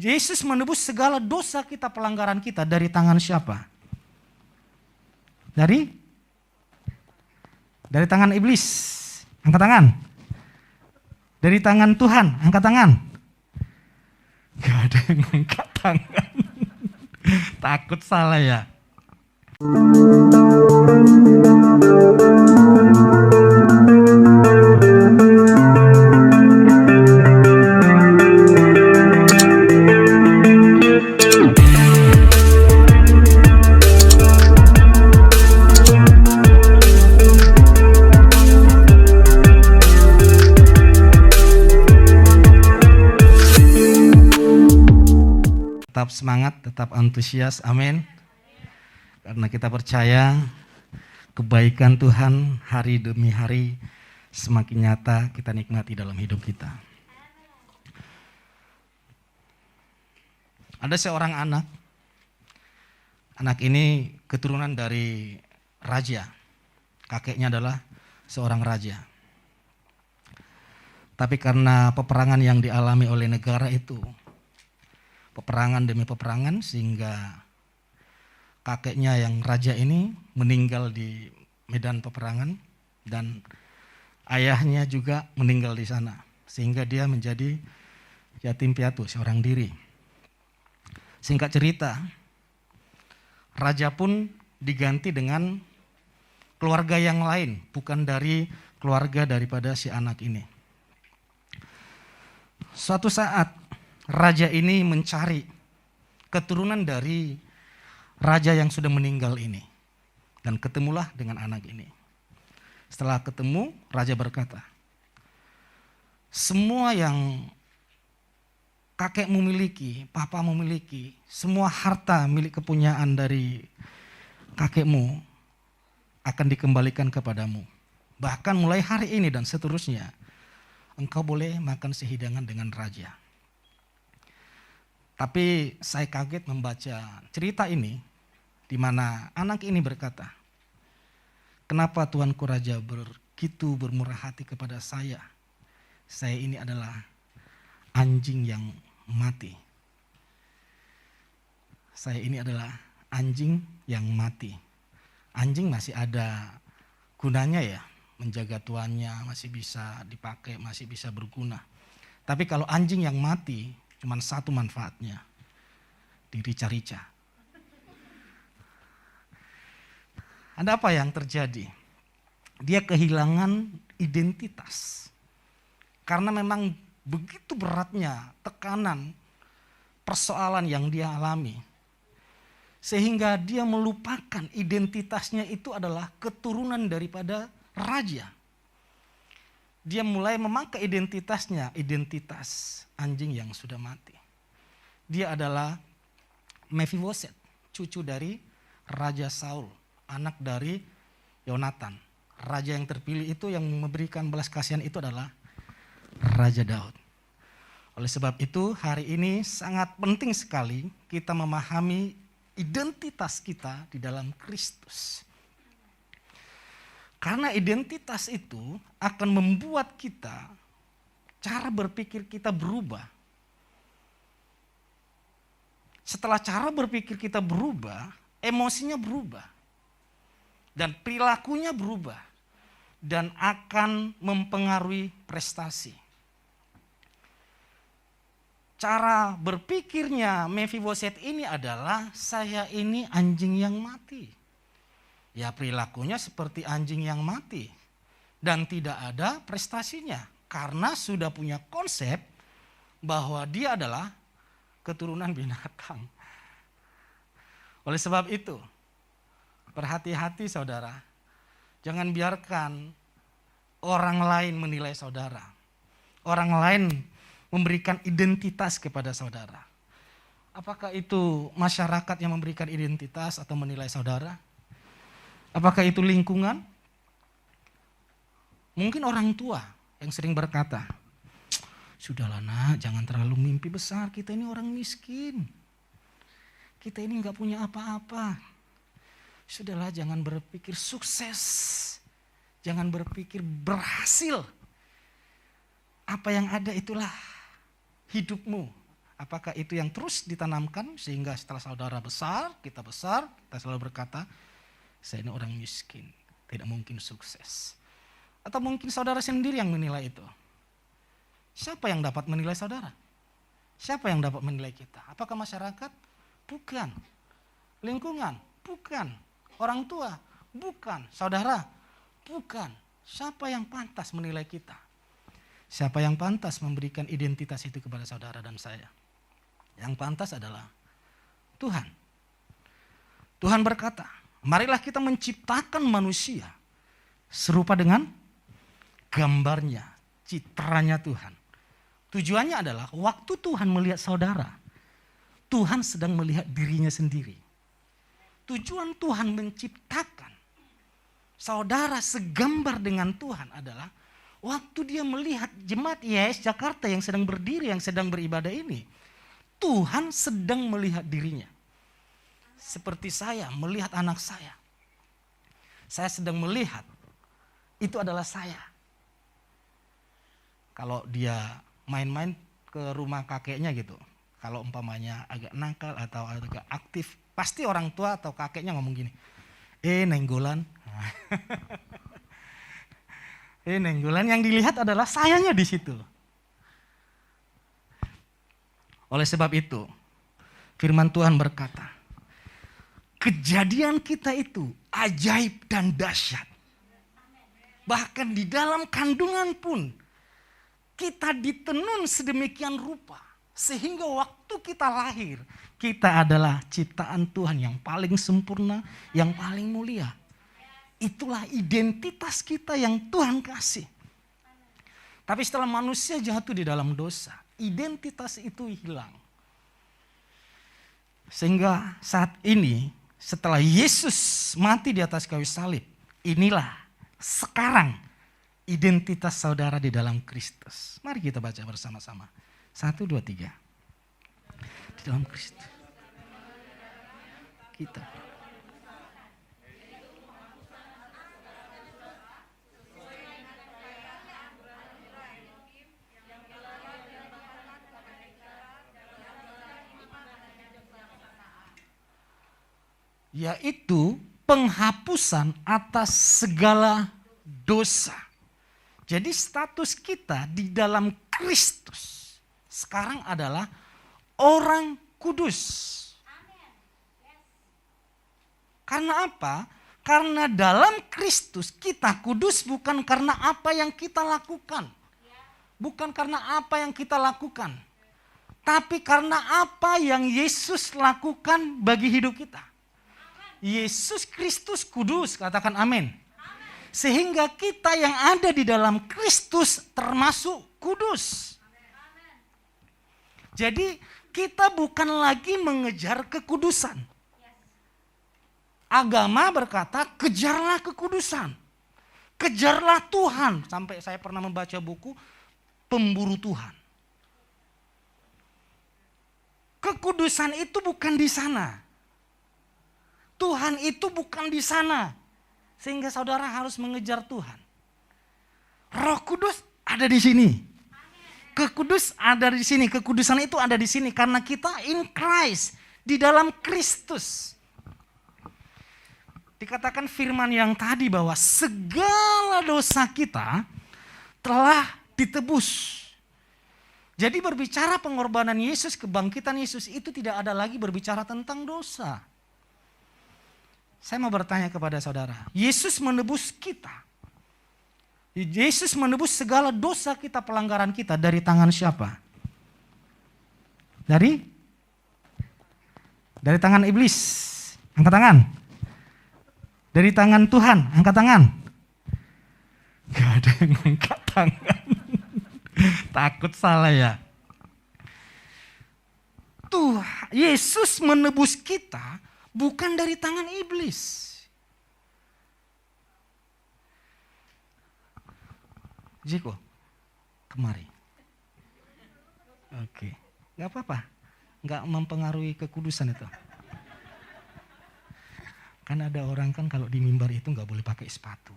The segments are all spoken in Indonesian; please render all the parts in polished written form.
Yesus menebus segala dosa kita, pelanggaran kita dari tangan siapa? Dari tangan iblis. Angkat tangan. Dari tangan Tuhan, angkat tangan. Gak ada yang angkat tangan. Takut salah ya. Tetap semangat, tetap antusias, amin. Karena kita percaya kebaikan Tuhan hari demi hari semakin nyata kita nikmati dalam hidup kita. Ada seorang anak ini keturunan dari raja, kakeknya adalah seorang raja. Tapi karena peperangan yang dialami oleh negara itu, peperangan demi peperangan, sehingga kakeknya yang raja ini meninggal di medan peperangan dan ayahnya juga meninggal di sana, sehingga dia menjadi yatim piatu, seorang diri. Singkat cerita, raja pun diganti dengan keluarga yang lain, bukan dari keluarga daripada si anak ini. Suatu saat raja ini mencari keturunan dari raja yang sudah meninggal ini. Dan ketemulah dengan anak ini. Setelah ketemu, raja berkata, semua yang kakekmu miliki, papamu miliki, semua harta milik kepunyaan dari kakekmu akan dikembalikan kepadamu. Bahkan mulai hari ini dan seterusnya, engkau boleh makan sehidangan dengan raja. Tapi saya kaget membaca cerita ini di mana anak ini berkata, kenapa Tuanku Raja begitu bermurah hati kepada saya? Saya ini adalah anjing yang mati. Saya ini adalah anjing yang mati. Anjing masih ada gunanya ya, menjaga tuannya, masih bisa dipakai, masih bisa berguna. Tapi kalau anjing yang mati, cuma satu manfaatnya, dirica-rica. Ada apa yang terjadi? Dia kehilangan identitas. Karena memang begitu beratnya tekanan, persoalan yang dia alami. Sehingga dia melupakan identitasnya itu adalah keturunan daripada raja. Dia mulai memakai identitasnya, identitas anjing yang sudah mati. Dia adalah Mephiboset, cucu dari Raja Saul, anak dari Yonatan. Raja yang terpilih itu yang memberikan belas kasihan itu adalah Raja Daud. Oleh sebab itu hari ini sangat penting sekali kita memahami identitas kita di dalam Kristus. Karena identitas itu akan membuat kita, cara berpikir kita berubah. Setelah cara berpikir kita berubah, emosinya berubah. Dan perilakunya berubah. Dan akan mempengaruhi prestasi. Cara berpikirnya Mephiboset ini adalah, saya ini anjing yang mati. Ya perilakunya seperti anjing yang mati dan tidak ada prestasinya karena sudah punya konsep bahwa dia adalah keturunan binatang. Oleh sebab itu, berhati-hati saudara, jangan biarkan orang lain menilai saudara. Orang lain memberikan identitas kepada saudara. Apakah itu masyarakat yang memberikan identitas atau menilai saudara? Apakah itu lingkungan? Mungkin orang tua yang sering berkata, sudahlah nak, jangan terlalu mimpi besar, kita ini orang miskin. Kita ini gak punya apa-apa. Sudahlah, jangan berpikir sukses. Jangan berpikir berhasil. Apa yang ada itulah hidupmu. Apakah itu yang terus ditanamkan sehingga setelah saudara besar, kita selalu berkata, saya ini orang miskin, tidak mungkin sukses. Atau mungkin saudara sendiri yang menilai itu. Siapa yang dapat menilai saudara? Siapa yang dapat menilai kita? Apakah masyarakat? Bukan. Lingkungan? Bukan. Orang tua? Bukan. Saudara? Bukan. Siapa yang pantas menilai kita? Siapa yang pantas memberikan identitas itu kepada saudara dan saya? Yang pantas adalah Tuhan. Tuhan berkata, marilah kita menciptakan manusia serupa dengan gambarnya, citranya Tuhan. Tujuannya adalah waktu Tuhan melihat saudara, Tuhan sedang melihat dirinya sendiri. Tujuan Tuhan menciptakan saudara segambar dengan Tuhan adalah waktu dia melihat jemaat IAS Jakarta yang sedang berdiri, yang sedang beribadah ini, Tuhan sedang melihat dirinya. Seperti saya melihat anak saya. Saya sedang melihat, itu adalah saya. Kalau dia main-main ke rumah kakeknya gitu, kalau umpamanya agak nakal atau agak aktif, pasti orang tua atau kakeknya ngomong gini, nenggolan. Nenggolan, yang dilihat adalah sayanya di situ. Oleh sebab itu, firman Tuhan berkata, kejadian kita itu ajaib dan dahsyat. Bahkan di dalam kandungan pun kita ditenun sedemikian rupa. Sehingga waktu kita lahir, kita adalah ciptaan Tuhan yang paling sempurna, yang paling mulia. Itulah identitas kita yang Tuhan kasih. Tapi setelah manusia jatuh di dalam dosa, identitas itu hilang. Sehingga saat ini setelah Yesus mati di atas kayu salib, inilah sekarang identitas saudara di dalam Kristus. Mari kita baca bersama-sama. 1, 2, 3. Di dalam Kristus. Kita. Yaitu penghapusan atas segala dosa. Jadi status kita di dalam Kristus sekarang adalah orang kudus. Karena apa? Karena dalam Kristus kita kudus bukan karena apa yang kita lakukan. Bukan karena apa yang kita lakukan. Tapi karena apa yang Yesus lakukan bagi hidup kita. Yesus Kristus kudus, katakan amin. Sehingga kita yang ada di dalam Kristus termasuk kudus. Jadi kita bukan lagi mengejar kekudusan. Agama berkata kejarlah kekudusan. Kejarlah Tuhan. Sampai saya pernah membaca buku Pemburu Tuhan. Kekudusan itu bukan di sana. Tuhan itu bukan di sana. Sehingga saudara harus mengejar Tuhan. Roh Kudus ada di sini. Kekudus ada di sini. Kekudusan itu ada di sini. Karena kita in Christ. Di dalam Kristus. Dikatakan firman yang tadi bahwa segala dosa kita telah ditebus. Jadi berbicara pengorbanan Yesus, kebangkitan Yesus itu tidak ada lagi berbicara tentang dosa. Saya mau bertanya kepada saudara, Yesus menebus kita. Yesus menebus segala dosa kita, pelanggaran kita dari tangan siapa? Dari tangan iblis. Angkat tangan. Dari tangan Tuhan, angkat tangan. Gak ada yang angkat tangan. Takut salah ya. Tuhan, Yesus menebus kita bukan dari tangan iblis. Jiko, kemari. Oke, gak apa-apa. Gak mempengaruhi kekudusan itu. Kan ada orang kan kalau di mimbar itu gak boleh pakai sepatu.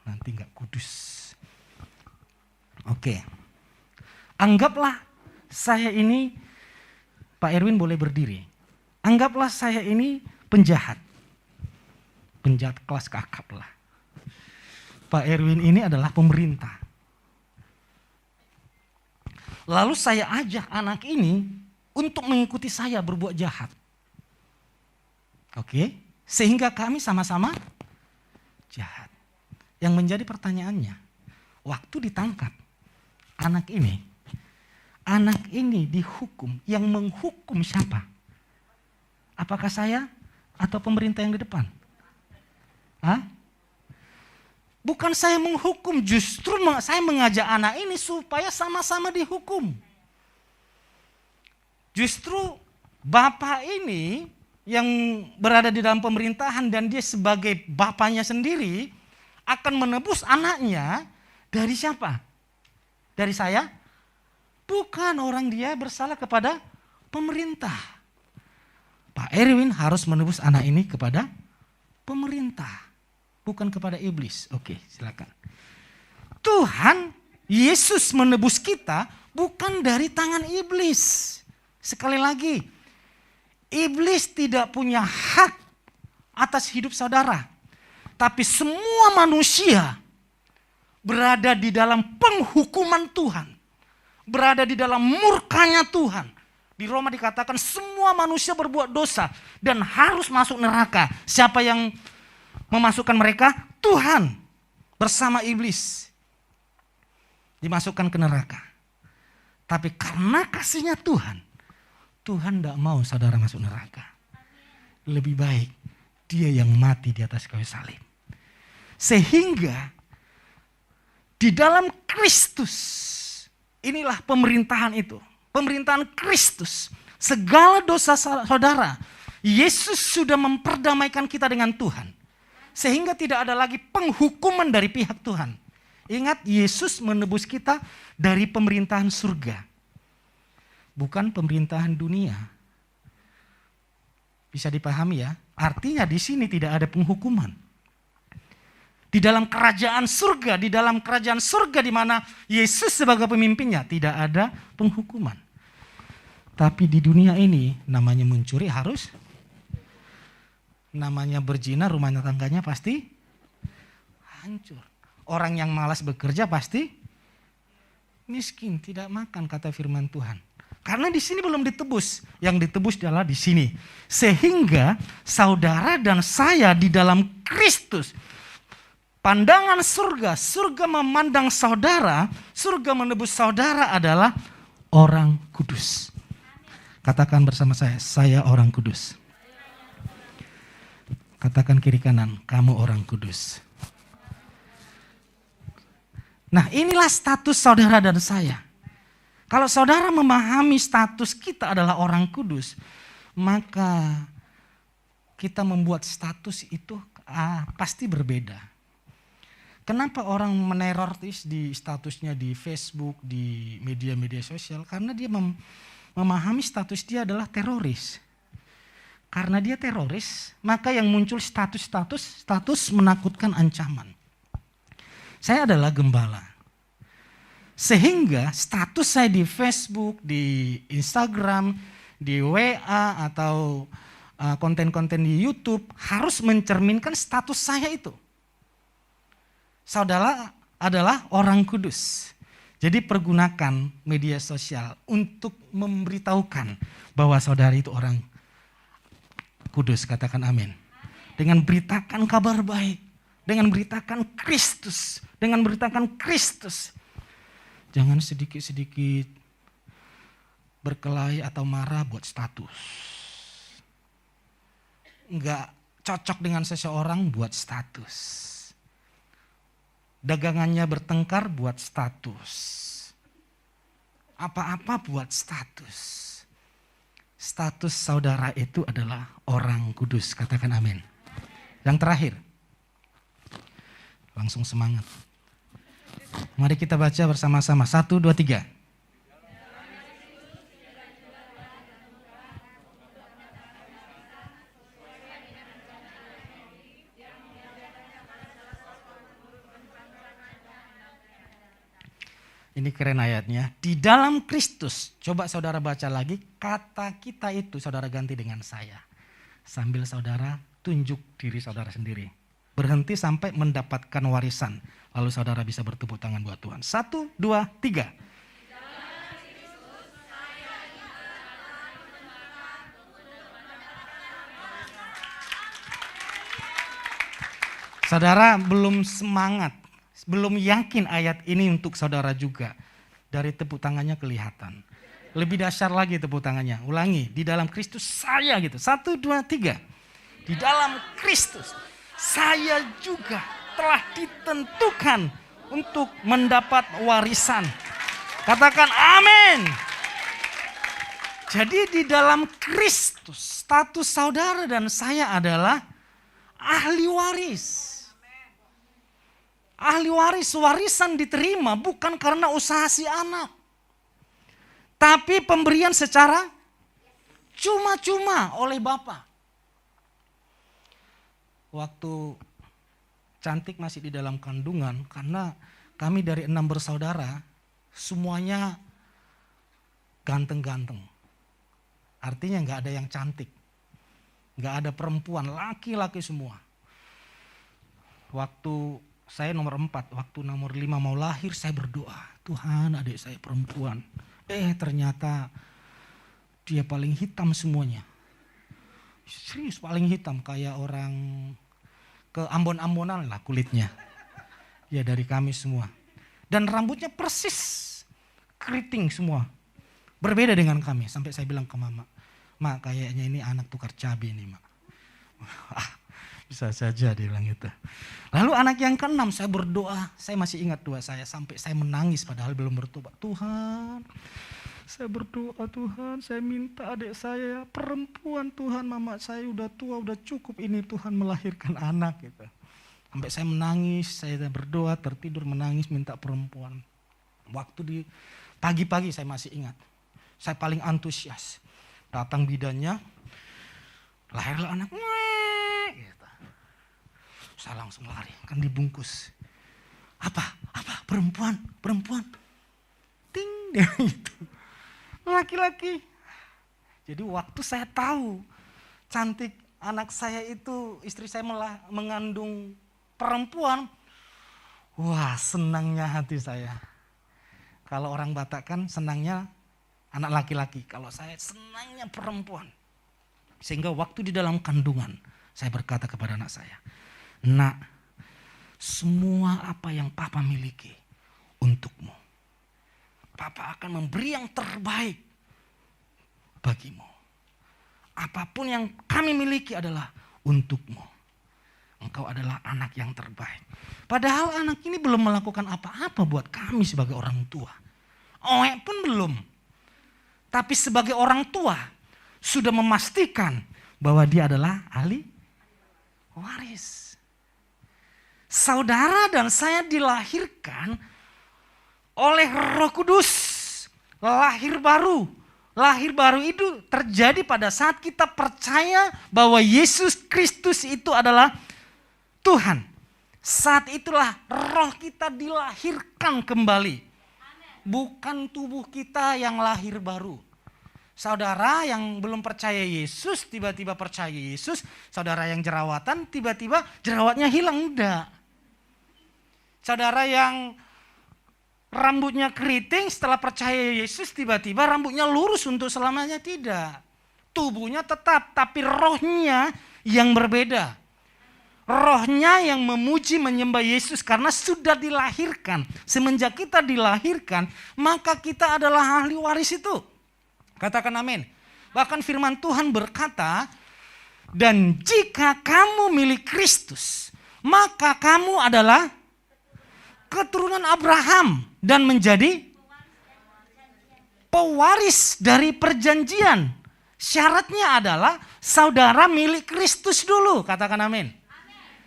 Nanti gak kudus. Oke. Anggaplah saya ini, Pak Erwin boleh berdiri. Anggaplah saya ini penjahat. Penjahat kelas kakap lah. Pak Erwin ini adalah pemerintah. Lalu saya ajak anak ini untuk mengikuti saya berbuat jahat. Oke, sehingga kami sama-sama jahat. Yang menjadi pertanyaannya, waktu ditangkap anak ini dihukum, yang menghukum siapa? Apakah saya atau pemerintah yang di depan? Hah? Bukan saya menghukum, justru saya mengajak anak ini supaya sama-sama dihukum. Justru bapak ini yang berada di dalam pemerintahan dan dia sebagai bapaknya sendiri akan menebus anaknya dari siapa? Dari saya? Bukan, orang dia bersalah kepada pemerintah. Pak Erwin harus menebus anak ini kepada pemerintah. Bukan kepada iblis. Oke, silakan. Tuhan Yesus menebus kita bukan dari tangan iblis. Sekali lagi, iblis tidak punya hak atas hidup saudara. Tapi semua manusia berada di dalam penghukuman Tuhan. Berada di dalam murkanya Tuhan. Di Roma dikatakan semua manusia berbuat dosa dan harus masuk neraka. Siapa yang memasukkan mereka? Tuhan bersama iblis dimasukkan ke neraka. Tapi karena kasihnya Tuhan, Tuhan tidak mau saudara masuk neraka. Lebih baik dia yang mati di atas kayu salib. Sehingga di dalam Kristus, inilah pemerintahan itu. Pemerintahan Kristus. Segala dosa saudara, Yesus sudah memperdamaikan kita dengan Tuhan. Sehingga tidak ada lagi penghukuman dari pihak Tuhan. Ingat, Yesus menebus kita dari pemerintahan surga. Bukan pemerintahan dunia. Bisa dipahami ya? Artinya di sini tidak ada penghukuman. Di dalam kerajaan surga, di mana Yesus sebagai pemimpinnya, tidak ada penghukuman. Tapi di dunia ini namanya mencuri harus, namanya berzina rumah tangganya pasti hancur. Orang yang malas bekerja pasti miskin, tidak makan, kata firman Tuhan. Karena di sini belum ditebus, yang ditebus adalah di sini. Sehingga saudara dan saya di dalam Kristus, pandangan surga, surga memandang saudara, surga menebus saudara adalah orang kudus. Katakan bersama saya orang kudus. Katakan kiri kanan, kamu orang kudus. Nah, inilah status saudara dan saya. Kalau saudara memahami status kita adalah orang kudus, maka kita membuat status itu pasti berbeda. Kenapa orang meneror di statusnya di Facebook, di media-media sosial? Karena dia memahami status dia adalah teroris. Karena dia teroris, maka yang muncul status menakutkan, ancaman. Saya adalah gembala. Sehingga status saya di Facebook, di Instagram, di WA atau konten-konten di YouTube harus mencerminkan status saya itu. Saudara adalah orang kudus. Jadi pergunakan media sosial untuk memberitahukan bahwa saudara itu orang kudus, katakan amin. Dengan beritakan kabar baik, dengan beritakan Kristus, dengan beritakan Kristus. Jangan sedikit-sedikit berkelahi atau marah buat status. Enggak cocok dengan seseorang buat status. Dagangannya bertengkar buat status. Apa-apa buat status. Status saudara itu adalah orang kudus. Katakan amin. Yang terakhir. Langsung semangat. Mari kita baca bersama-sama. 1, 2, 3. Ini keren ayatnya. Di dalam Kristus. Coba saudara baca lagi. Kata kita itu saudara ganti dengan saya. Sambil saudara tunjuk diri saudara sendiri. Berhenti sampai mendapatkan warisan. Lalu saudara bisa bertepuk tangan buat Tuhan. 1, 2, 3. Saudara belum semangat, belum yakin ayat ini untuk saudara juga. Dari tepuk tangannya kelihatan. Lebih dahsyat lagi tepuk tangannya. Ulangi, di dalam Kristus saya gitu. 1, 2, 3. Di dalam Kristus saya juga telah ditentukan untuk mendapat warisan. Katakan amin. Jadi di dalam Kristus status saudara dan saya adalah ahli waris. Ahli waris, warisan diterima bukan karena usaha si anak. Tapi pemberian secara cuma-cuma oleh Bapa. Waktu Cantik masih di dalam kandungan, karena kami dari 6 bersaudara, semuanya ganteng-ganteng. Artinya gak ada yang cantik. Gak ada perempuan, laki-laki semua. Waktu saya nomor 4, waktu nomor 5 mau lahir, saya berdoa, Tuhan adik saya perempuan. Ternyata dia paling hitam semuanya. Serius paling hitam, kayak orang ke Ambon-Ambonan lah kulitnya. Ya dari kami semua. Dan rambutnya persis keriting semua. Berbeda dengan kami. Sampai saya bilang ke mama, Mak kayaknya ini anak tukar cabai nih Mak. Bisa saja dia bilang itu. Lalu anak yang ke-6 saya berdoa. Saya masih ingat doa saya sampai saya menangis padahal belum bertobat. Tuhan, saya berdoa Tuhan, saya minta adik saya perempuan Tuhan. Mama saya udah tua, udah cukup ini Tuhan melahirkan anak gitu. Sampai saya menangis, saya berdoa, tertidur menangis minta perempuan. Waktu di pagi-pagi saya masih ingat. Saya paling antusias. Datang bidannya, lahirlah anak. Saya langsung lari, kan dibungkus. Apa? Perempuan. Ting, dia gitu. Laki-laki. Jadi waktu saya tahu Cantik anak saya itu, istri saya mengandung perempuan. Wah, senangnya hati saya. Kalau orang Batak kan senangnya anak laki-laki. Kalau saya senangnya perempuan. Sehingga waktu di dalam kandungan saya berkata kepada anak saya, Nak, semua apa yang Papa miliki untukmu. Papa akan memberi yang terbaik bagimu. Apapun yang kami miliki adalah untukmu. Engkau adalah anak yang terbaik. Padahal anak ini belum melakukan apa-apa buat kami sebagai orang tua. Oe pun belum. Tapi sebagai orang tua sudah memastikan bahwa dia adalah ahli waris. Saudara dan saya dilahirkan oleh Roh Kudus. Lahir baru. Lahir baru itu terjadi pada saat kita percaya bahwa Yesus Kristus itu adalah Tuhan. Saat itulah roh kita dilahirkan kembali. Bukan tubuh kita yang lahir baru. Saudara yang belum percaya Yesus tiba-tiba percaya Yesus. Saudara yang jerawatan tiba-tiba jerawatnya hilang. Enggak. Saudara yang rambutnya keriting setelah percaya Yesus tiba-tiba rambutnya lurus untuk selamanya. Tidak. Tubuhnya tetap tapi rohnya yang berbeda. Rohnya yang memuji menyembah Yesus karena sudah dilahirkan. Semenjak kita dilahirkan maka kita adalah ahli waris itu. Katakan amin. Bahkan firman Tuhan berkata, dan jika kamu milik Kristus maka kamu adalah keturunan Abraham dan menjadi pewaris dari perjanjian. Syaratnya adalah saudara milik Kristus dulu. Katakan amin.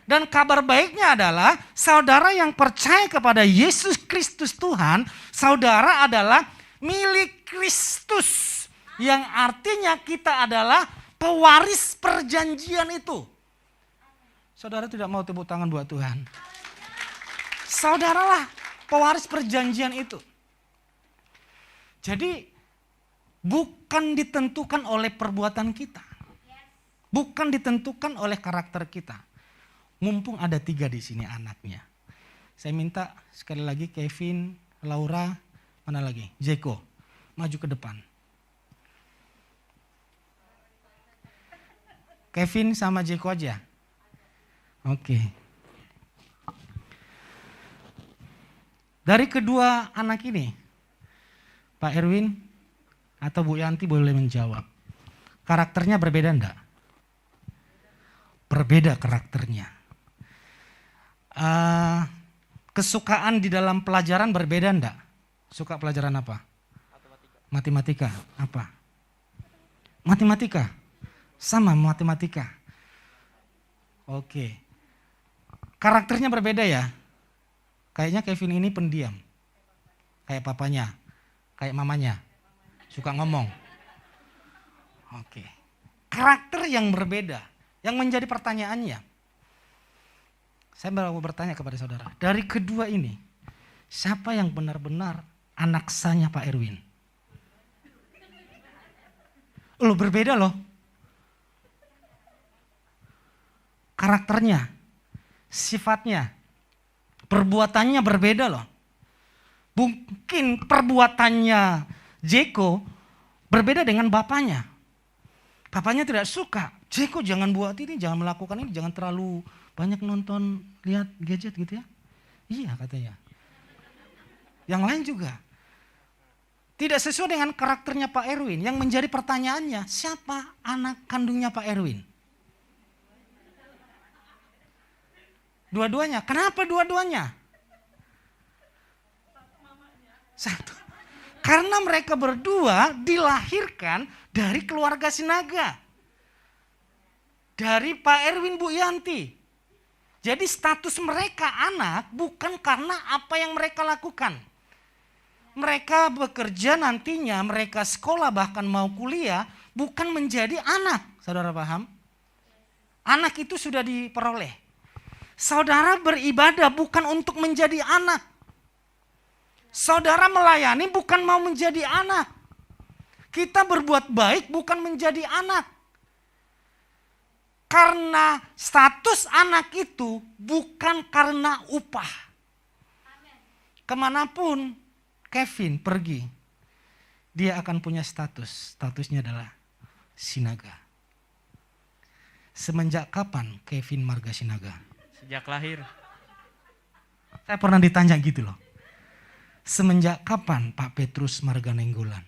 Dan kabar baiknya adalah saudara yang percaya kepada Yesus Kristus Tuhan, saudara adalah milik Kristus. Yang artinya kita adalah pewaris perjanjian itu. Saudara tidak mau tepuk tangan buat Tuhan? Saudaralah pewaris perjanjian itu. Jadi bukan ditentukan oleh perbuatan kita. Bukan ditentukan oleh karakter kita. Mumpung ada 3 di sini anaknya. Saya minta sekali lagi Kevin, Laura, mana lagi? Jeko, maju ke depan. Kevin sama Jeko aja. Oke. Dari kedua anak ini, Pak Erwin atau Bu Yanti boleh menjawab. Karakternya berbeda enggak? Berbeda karakternya. Kesukaan di dalam pelajaran berbeda enggak? Suka pelajaran apa? Matematika. Apa? Matematika. Sama matematika. Oke. Karakternya berbeda ya? Kayaknya Kevin ini pendiam. Kayak papanya, kayak mamanya. Suka ngomong. Oke. Karakter yang berbeda. Yang menjadi pertanyaannya. Saya mau bertanya kepada saudara. Dari kedua ini, siapa yang benar-benar anak sahnya Pak Erwin? Loh berbeda loh. Karakternya, sifatnya, perbuatannya berbeda loh. Mungkin perbuatannya Jeko berbeda dengan bapaknya. Bapaknya tidak suka. Jeko jangan buat ini, jangan melakukan ini, jangan terlalu banyak nonton, lihat gadget gitu ya. Iya katanya. Yang lain juga. Tidak sesuai dengan karakternya Pak Erwin. Yang menjadi pertanyaannya, siapa anak kandungnya Pak Erwin? Dua-duanya. Kenapa dua-duanya? Satu. Karena mereka berdua dilahirkan dari keluarga Sinaga. Dari Pak Erwin, Bu Yanti. Jadi status mereka anak bukan karena apa yang mereka lakukan. Mereka bekerja nantinya, mereka sekolah bahkan mau kuliah bukan menjadi anak. Saudara paham? Anak itu sudah diperoleh. Saudara beribadah bukan untuk menjadi anak. Saudara melayani bukan mau menjadi anak. Kita berbuat baik bukan menjadi anak. Karena status anak itu bukan karena upah. Kemanapun Kevin pergi, dia akan punya status. Statusnya adalah Sinaga. Semenjak kapan Kevin marga Sinaga? Sejak lahir. Saya pernah ditanya gitu loh. Semenjak kapan Pak Petrus marga Nenggolan?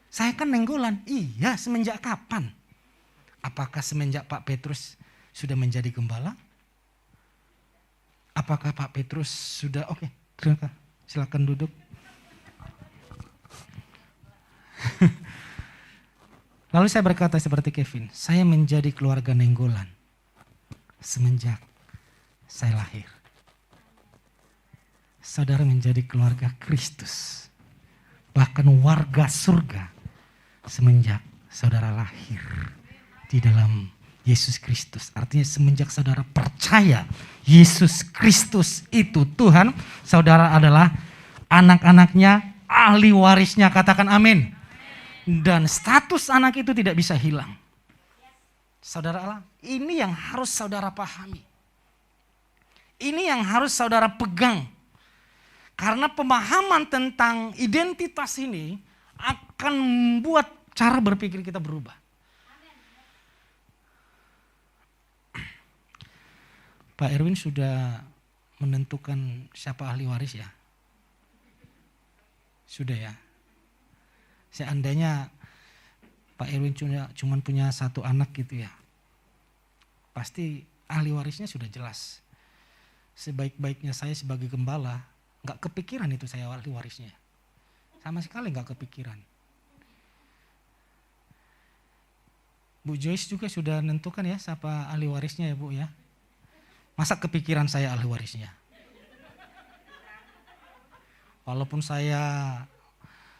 Saya kan Nenggolan. Iya, semenjak kapan? Apakah semenjak Pak Petrus sudah menjadi gembala? Apakah Pak Petrus sudah oke, terima kasih. Silakan duduk. Lalu saya berkata seperti Kevin, saya menjadi keluarga Nenggolan semenjak saya lahir. Saudara menjadi keluarga Kristus, bahkan warga surga semenjak saudara lahir di dalam Yesus Kristus. Artinya semenjak saudara percaya Yesus Kristus itu Tuhan, saudara adalah anak-anaknya, ahli warisnya, katakan amin. Dan status anak itu tidak bisa hilang. Saudara Allah, ini yang harus saudara pahami. Ini yang harus saudara pegang. Karena pemahaman tentang identitas ini akan membuat cara berpikir kita berubah. Pak Erwin sudah menentukan siapa ahli waris ya? Sudah ya? Seandainya Pak Erwin cuma punya satu anak gitu ya, pasti ahli warisnya sudah jelas. Sebaik-baiknya saya sebagai gembala, gak kepikiran itu saya ahli warisnya. Sama sekali gak kepikiran. Bu Joyce juga sudah menentukan ya siapa ahli warisnya ya Bu ya. Masa kepikiran saya ahli warisnya? Walaupun saya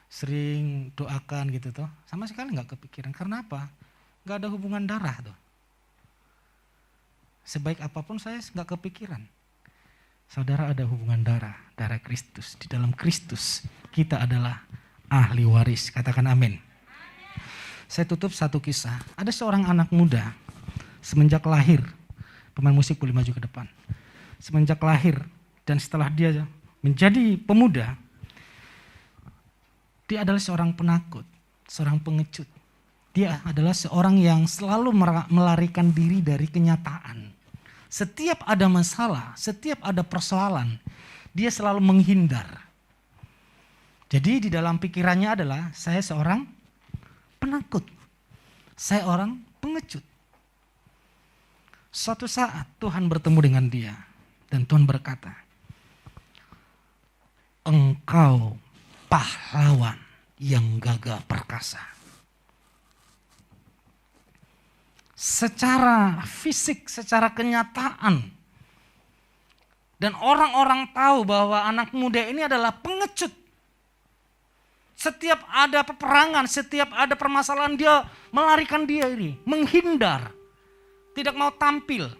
sering doakan gitu toh, sama sekali nggak kepikiran. Karena apa? Nggak ada hubungan darah tuh. Sebaik apapun saya nggak kepikiran. Saudara, ada hubungan darah Kristus. Di dalam Kristus kita adalah ahli waris. Katakan amin. Saya tutup satu kisah. Ada seorang anak muda semenjak lahir. Pemain musik boleh maju ke depan. Semenjak lahir dan setelah dia menjadi pemuda, dia adalah seorang penakut, seorang pengecut. Dia adalah seorang yang selalu melarikan diri dari kenyataan. Setiap ada masalah, setiap ada persoalan, dia selalu menghindar. Jadi di dalam pikirannya adalah saya seorang penakut, saya orang pengecut. Suatu saat Tuhan bertemu dengan dia dan Tuhan berkata, engkau pahlawan yang gagah perkasa. Secara fisik, secara kenyataan. Dan orang-orang tahu bahwa anak muda ini adalah pengecut. Setiap ada peperangan, setiap ada permasalahan dia melarikan diri, menghindar. Tidak mau tampil.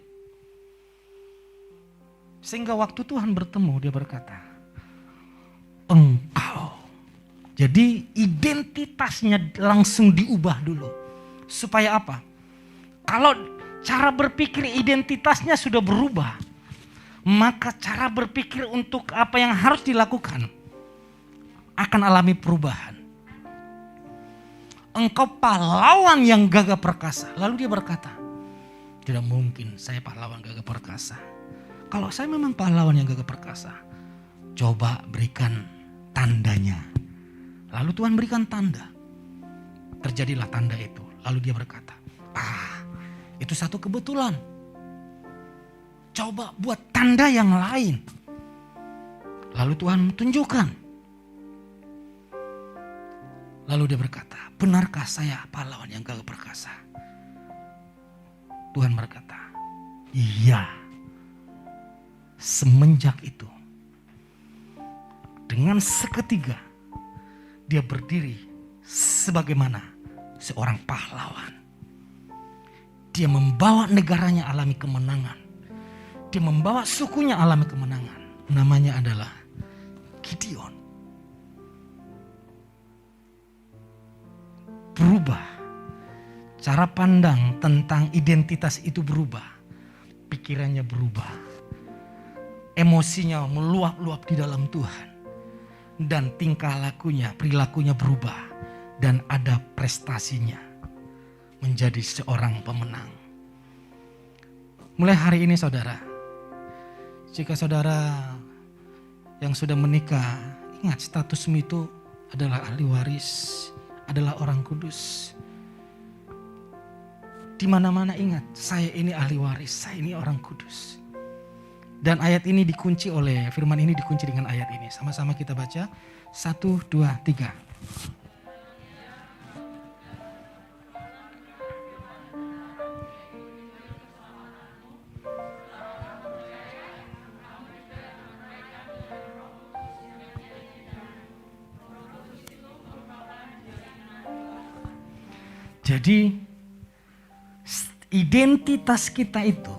Sehingga waktu Tuhan bertemu dia berkata, engkau. Jadi identitasnya langsung diubah dulu. Supaya apa? Kalau cara berpikir identitasnya sudah berubah, maka cara berpikir untuk apa yang harus dilakukan akan alami perubahan. Engkau pahlawan yang gagah perkasa. Lalu dia berkata, tidak mungkin saya pahlawan gagah perkasa. Kalau saya memang pahlawan yang gagah perkasa, coba berikan tandanya. Lalu Tuhan berikan tanda. Terjadilah tanda itu. Lalu dia berkata, itu satu kebetulan. Coba buat tanda yang lain. Lalu Tuhan tunjukkan. Lalu dia berkata, benarkah saya pahlawan yang gagah perkasa? Tuhan berkata, iya. Semenjak itu, dengan seketika, dia berdiri sebagaimana seorang pahlawan. Dia membawa negaranya alami kemenangan. Dia membawa sukunya alami kemenangan. Namanya adalah Gideon. Berubah. Cara pandang tentang identitas itu berubah. Pikirannya berubah. Emosinya meluap-luap di dalam Tuhan. Dan tingkah lakunya, perilakunya berubah. Dan ada prestasinya. Menjadi seorang pemenang. Mulai hari ini saudara, jika saudara yang sudah menikah, ingat statusmu itu adalah ahli waris, adalah orang kudus. Di mana-mana ingat, saya ini ahli waris, saya ini orang kudus. Dan ayat ini dikunci oleh, firman ini dikunci dengan ayat ini. Sama-sama kita baca, 1, 2, 3. Jadi identitas kita itu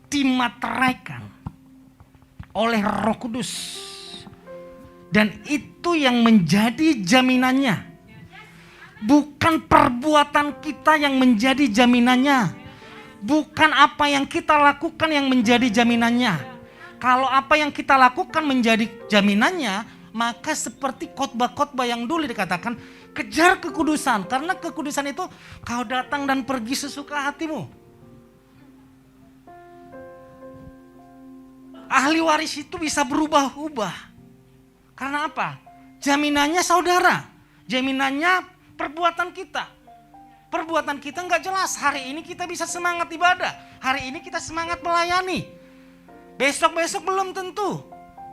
dimateraikan oleh Roh Kudus. Dan itu yang menjadi jaminannya. Bukan perbuatan kita yang menjadi jaminannya. Bukan apa yang kita lakukan yang menjadi jaminannya. Kalau apa yang kita lakukan menjadi jaminannya, maka seperti khotbah-khotbah yang dulu dikatakan, kejar kekudusan, karena kekudusan itu kau datang dan pergi sesuka hatimu. Ahli waris itu bisa berubah-ubah. Karena apa? Jaminannya saudara, jaminannya perbuatan kita. Perbuatan kita nggak jelas. Hari ini kita bisa semangat ibadah, hari ini kita semangat melayani. Besok-besok belum tentu.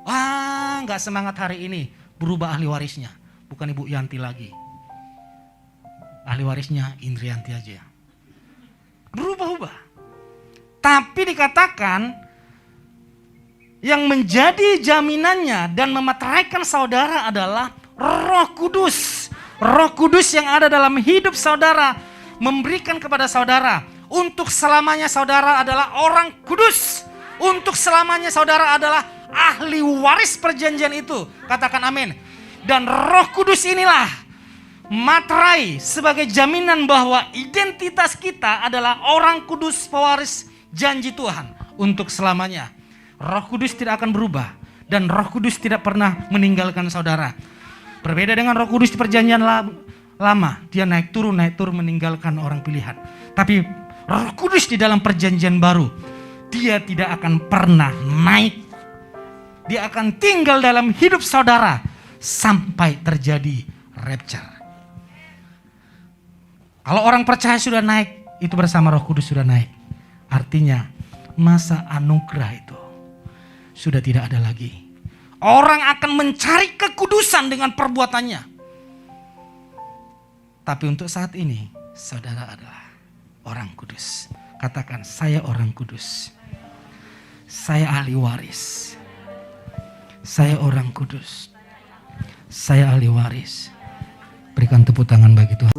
Wah, nggak semangat hari ini, berubah ahli warisnya. Bukan Ibu Yanti lagi. Ahli warisnya Indrianti aja. Berubah-ubah. Tapi dikatakan yang menjadi jaminannya dan memateraikan saudara adalah Roh Kudus. Roh Kudus yang ada dalam hidup saudara memberikan kepada saudara untuk selamanya saudara adalah orang kudus. Untuk selamanya saudara adalah ahli waris perjanjian itu. Katakan amin. Dan Roh Kudus inilah materai sebagai jaminan bahwa identitas kita adalah orang kudus pewaris janji Tuhan untuk selamanya. Roh Kudus tidak akan berubah dan Roh Kudus tidak pernah meninggalkan saudara. Berbeda dengan Roh Kudus di perjanjian lama, dia naik turun meninggalkan orang pilihan. Tapi Roh Kudus di dalam perjanjian baru, dia tidak akan pernah naik. Dia akan tinggal dalam hidup saudara sampai terjadi rapture. Kalau orang percaya sudah naik, itu bersama Roh Kudus sudah naik. Artinya masa anugerah itu sudah tidak ada lagi. Orang akan mencari kekudusan dengan perbuatannya. Tapi untuk saat ini, saudara adalah orang kudus. Katakan, saya orang kudus. Saya ahli waris. Saya orang kudus. Saya ahli waris. Berikan tepuk tangan bagi Tuhan.